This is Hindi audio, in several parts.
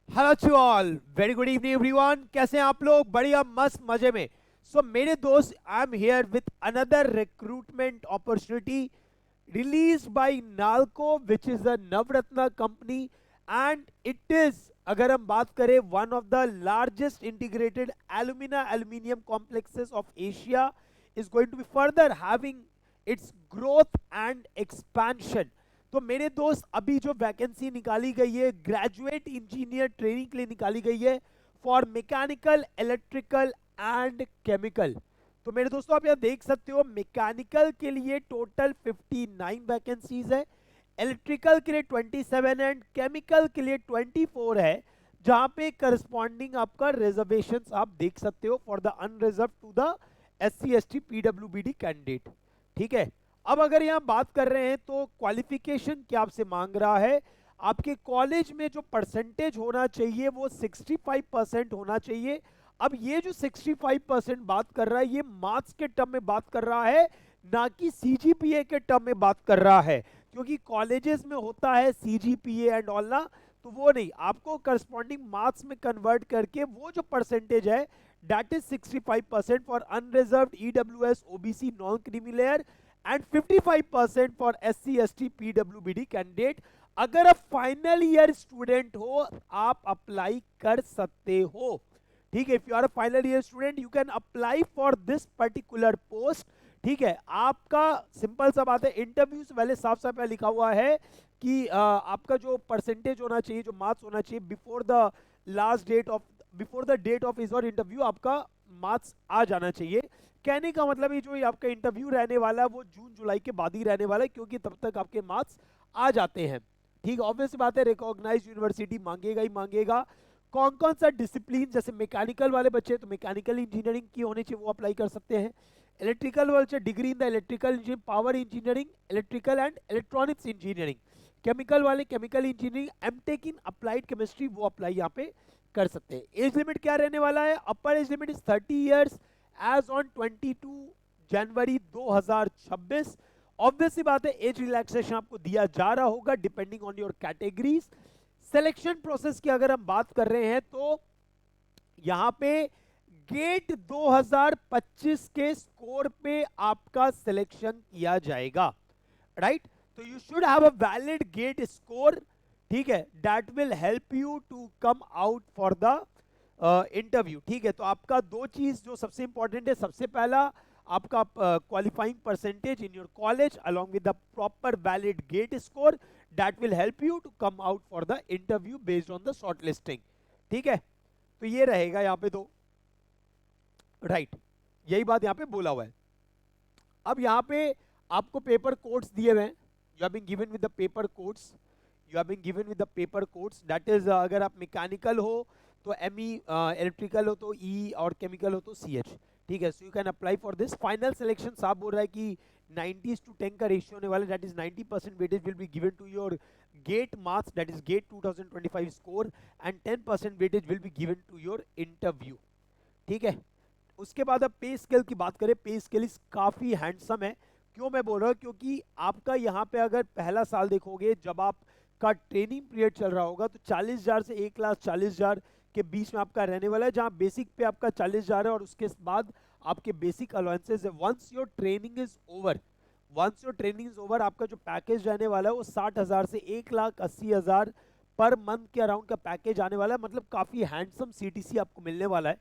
Hello to all, very good evening everyone. कैसे हैं आप लोग? बढ़िया, मस्त, मजे में। सो मेरे दोस्त, I am here with another recruitment opportunity released by Nalco, which is a Navratna company, and it is, अगर हम बात करें, one of the largest integrated aluminium complexes of Asia, is going to be further having its growth and expansion. तो मेरे दोस्त, अभी जो वैकेंसी निकाली गई है ग्रेजुएट इंजीनियर ट्रेनिंग के लिए निकाली गई है for mechanical, electrical and chemical. तो मेरे दोस्तों, आप यहाँ देख सकते हो, मैकेनिकल के लिए टोटल 59 वैकेंसीज है, इलेक्ट्रिकल के लिए 27 एंड केमिकल के लिए 24 है, जहां पे करस्पॉन्डिंग आपका रिजर्वेशन आप देख सकते हो for the unreserve to the SC ST PWBD candidate. ठीक है। अब अगर यहाँ बात कर रहे हैं तो क्वालिफिकेशन क्या आपसे मांग रहा है, आपके कॉलेज में जो परसेंटेज होना चाहिए वो 65% होना चाहिए। अब ये जो 65% बात कर रहा है, ये मार्क्स के टर्म में बात कर रहा है, ना कि CGPA के टर्म में बात कर रहा है, क्योंकि कॉलेजेस में होता है CGPA एंड ऑल ना, तो वो नहीं, आपको करस्पॉन्डिंग मार्क्स में कन्वर्ट करके वो जो परसेंटेज है that is 65% for unreserved EWS OBC non creamy layer and 55% for SC ST PWBD candidate. अगर आप फाइनल ईयर स्टूडेंट हो, आप अप्लाई कर सकते हो। ठीक है, if you are a final year student you can apply for this particular post. ठीक है, आपका सिंपल सा बात है, इंटरव्यू से पहले साफ साफ लिखा हुआ है कि आपका जो परसेंटेज होना चाहिए, जो मार्क्स होना चाहिए before the last date of, before the date of is और इंटरव्यू, आपका मार्क्स आ जाना चाहिए। कहने का मतलब ये जो ये आपका इंटरव्यू रहने वाला है वो जून जुलाई के बाद ही रहने वाला है, क्योंकि तब तक आपके मार्क्स आ जाते हैं। ठीक है, ऑब्वियस बात है, रिकॉग्नाइज यूनिवर्सिटी मांगेगा ही मांगेगा। कौन कौन सा डिसिप्लिन, जैसे मैकेनिकल वाले बच्चे तो मैकेनिकल इंजीनियरिंग की होनी चाहिए, वो अप्लाई कर सकते हैं। इलेक्ट्रिकल वाले degree in the electrical engineering, power engineering, electrical and electronics engineering. Chemical वाले chemical engineering, MTech in applied chemistry, वो अप्लाई यहाँ पे कर सकते हैं। एज लिमिट क्या रहने वाला है? Upper age limit is 30 years age on 22 January 2026। Obvious सी बात है, एज रिलैक्सेशन आपको दिया जा रहा होगा depending on your categories. Selection process की अगर हम बात कर रहे हैं तो यहां पे गेट 2025 के स्कोर पे आपका सिलेक्शन किया जाएगा, राइट? तो you should have a valid GATE score. ठीक है, that will help you to come out for the interview. ठीक है, तो आपका दो चीज जो सबसे इंपॉर्टेंट है, सबसे पहला आपका qualifying percentage in your college along with the proper valid GATE score, that will help you to come out for the interview based on the short listing. ठीक है, तो ये रहेगा यहाँ पे, तो राइट, यही बात यहाँ पे बोला हुआ है। अब यहाँ पे आपको पेपर कोड्स दिए हुए हैं, you have been given with the paper codes, you have been given with the paper codes, that is अगर आप मैकेनिकल हो तो ME, इलेक्ट्रिकल हो तो E और केमिकल हो तो CH। ठीक है, so you can apply for this. Final selection साहब बोल रहा है कि 90:10 का रेशियो होने वाला है, that is 90% weightage will be given to your GATE marks, that is GATE 2025 score, and 10% weightage will be given to your interview. ठीक है, उसके बाद अब पे स्केल की बात करें, पे स्केल इस काफी हैंडसम है। क्यों मैं बोल रहा हूँ? क्योंकि आपका यहाँ पे अगर पहला साल देखोगे, जब आपका ट्रेनिंग पीरियड चल रहा होगा, तो 40,000 से 1,40,000 के बीच में आपका रहने वाला है, जहाँ बेसिक पे आपका 40,000 है और उसके बाद आपके बेसिक अलाउंसेस है। Once your training is over, once your training is over, आपका जो पैकेज रहने वाला है वो 60,000 से 1,80,000 पर मंथ के अराउंड का पैकेज आने वाला है। मतलब काफी हैंडसम CTC आपको मिलने वाला है।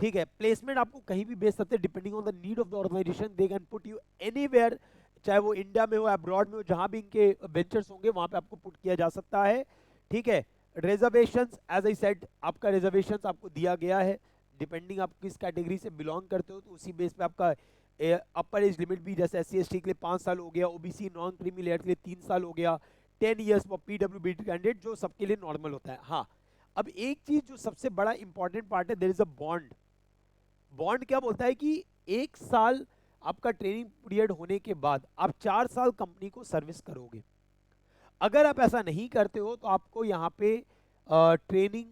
ठीक है, प्लेसमेंट आपको कहीं भी भेज सकते हैं depending on the need of the organisation, they can put you anywhere, चाहे वो इंडिया में हो, अब्रॉड में हो, जहां भी इनके वेंचर्स होंगे वहां पे आपको पुट किया जा सकता है। ठीक है, रिजर्वेशंस, एज आई सेड, आपका रिजर्वेशंस आपको दिया गया है, डिपेंडिंग आप किस कैटेगरी से बिलोंग करते हो तो उसी बेस पे आपका अपर एज लिमिट भी, जैसे SC ST के लिए 5 साल हो गया, OBC नॉन क्रीमी लेयर के लिए 3 साल हो गया, 10 ईयर्स फॉर PWBD कैंडिडेट, जो सबके लिए नॉर्मल होता है। हाँ, अब एक चीज जो सबसे बड़ा इंपॉर्टेंट पार्ट है, there is a bond. Bond क्या बोलता है कि 1 साल आपका ट्रेनिंग पीरियड होने के बाद आप 4 साल कंपनी को सर्विस करोगे। अगर आप ऐसा नहीं करते हो तो आपको यहाँ पे ट्रेनिंग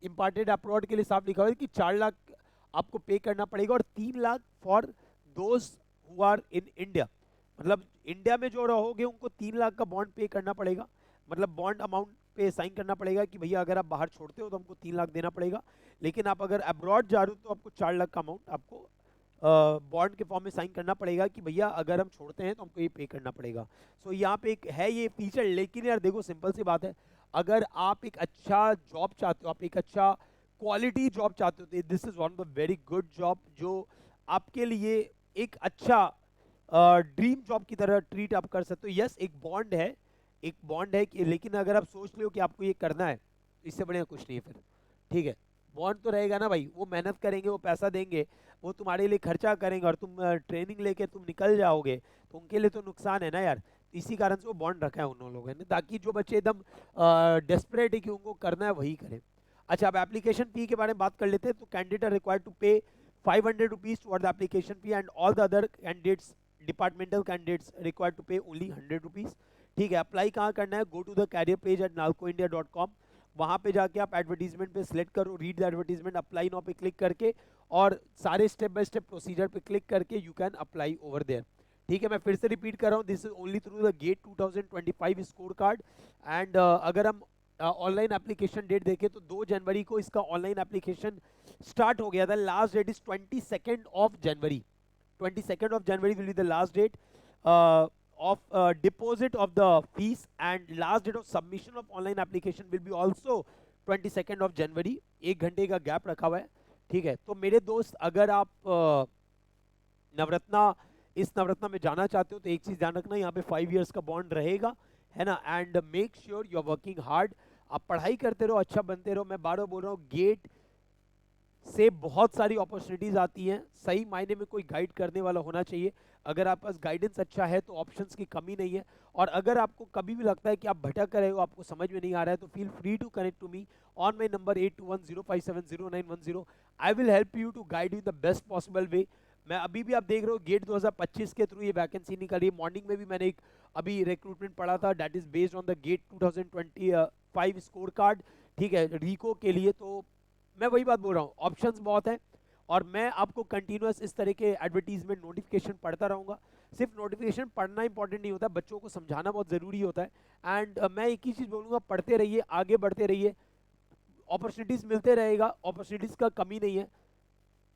इम्पार्टेड अब्रॉड के लिए साफ लिखा हुआ है कि 4 लाख आपको पे करना पड़ेगा, और 3 lakh for those who are in India. मतलब इंडिया में जो रहोगे उनको 3 लाख का बॉन्ड पे करना पड़ेगा। मतलब बॉन्ड अमाउंट पे साइन करना पड़ेगा कि भैया अगर आप बाहर छोड़ते हो तो हमको 3 लाख देना पड़ेगा, लेकिन आप अगर अब्रॉड जा रहे हो तो आपको 4 लाख का अमाउंट आपको बॉन्ड के फॉर्म में साइन करना पड़ेगा कि भैया अगर हम छोड़ते हैं तो हमको ये पे करना पड़ेगा। सो यहाँ पे एक है ये फीचर, लेकिन यार देखो सिंपल सी बात है, अगर आप एक अच्छा जॉब चाहते हो, आप एक अच्छा क्वालिटी जॉब चाहते हो, तो this is one of the very good job जो आपके लिए एक अच्छा ड्रीम जॉब की तरह ट्रीट आप कर सकते हो। यस एक बॉन्ड है, एक बॉन्ड है कि, लेकिन अगर आप सोच लो कि आपको ये करना है तो इससे बढ़िया कुछ नहीं है फिर, ठीक है। बॉन्ड तो रहेगा ना भाई, वो मेहनत करेंगे, वो पैसा देंगे, वो तुम्हारे लिए खर्चा करेंगे और तुम ट्रेनिंग लेके तुम निकल जाओगे तो उनके लिए तो नुकसान है ना यार। तो इसी कारण से वो बॉन्ड रखा है उन लोगों ने, ताकि जो बच्चे एकदम डेस्परेट है कि उनको करना है वही करें। अच्छा, अब एप्लीकेशन फी के बारे में बात कर लेते हैं। तो candidate are required to pay 500 rupees toward the application fee and all the other candidates, departmental candidates required to pay only 100 rupees, ठीक है। अप्लाई कहाँ करना है? Go to the career page at nalcoindia.com, वहाँ पे जाके आप एडवर्टीजमेंट पे सिलेक्ट करो, read the advertisement, apply now पे क्लिक करके और सारे स्टेप बाय स्टेप प्रोसीजर पे क्लिक करके you can apply over there, ठीक है। मैं फिर से रिपीट कर रहा हूँ, this is only through the GATE 2025 score card and अगर हम ऑनलाइन एप्लीकेशन डेट देखें तो 2 जनवरी को इसका ऑनलाइन एप्लीकेशन स्टार्ट हो गया था। Last date is 22nd of January, 22nd of January will be the last date of deposit of the fees, and last date of submission of online application will be also 22nd of January। 1 घंटे का गैप रखा हुआ है, ठीक है। तो मेरे दोस्त अगर आप नवरत्ना, इस नवरत्ना में जाना चाहते हो तो एक चीज ध्यान रखना, यहाँ पे 5 years का बॉन्ड रहेगा, है ना। And make sure you are working hard, आप पढ़ाई करते रहो, अच्छा बनते रहो। मैं बार बार बोल रहा हूँ, गेट से बहुत सारी अपॉर्चुनिटीज आती हैं, सही मायने में कोई गाइड करने वाला होना चाहिए। अगर आप पास गाइडेंस अच्छा है तो ऑप्शंस की कमी नहीं है। और अगर आपको कभी भी लगता है कि आप भटक रहे हो, आपको समझ में नहीं आ रहा है, तो feel free to connect to me on my number 8210570910। I will help you to guide you in the best possible way. मैं अभी भी, आप देख रहे हो, गेट 2025 के थ्रू ये वैकेंसी निकल रही है। मॉर्निंग में भी मैंने एक अभी रिक्रूटमेंट पढ़ा था, that is based on the GATE 2025 score card, ठीक है, रीको के लिए। तो मैं वही बात बोल रहा हूँ, ऑप्शंस बहुत हैं और मैं आपको कंटिन्यूअस इस तरह के एडवर्टीजमेंट नोटिफिकेशन पढ़ता रहूँगा। सिर्फ नोटिफिकेशन पढ़ना इंपॉर्टेंट नहीं होता, बच्चों को समझाना बहुत ज़रूरी होता है। एंड मैं एक ही चीज़ बोलूँगा, पढ़ते रहिए, आगे बढ़ते रहिए, अपॉर्चुनिटीज़ मिलते रहेगा, अपॉर्चुनिटीज़ का कमी नहीं है,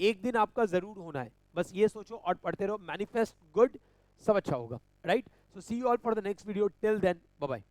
एक दिन आपका ज़रूर होना है, बस ये सोचो और पढ़ते रहो। मैनिफेस्ट गुड, सब अच्छा होगा, right. So see you all for the next video, till then bye bye.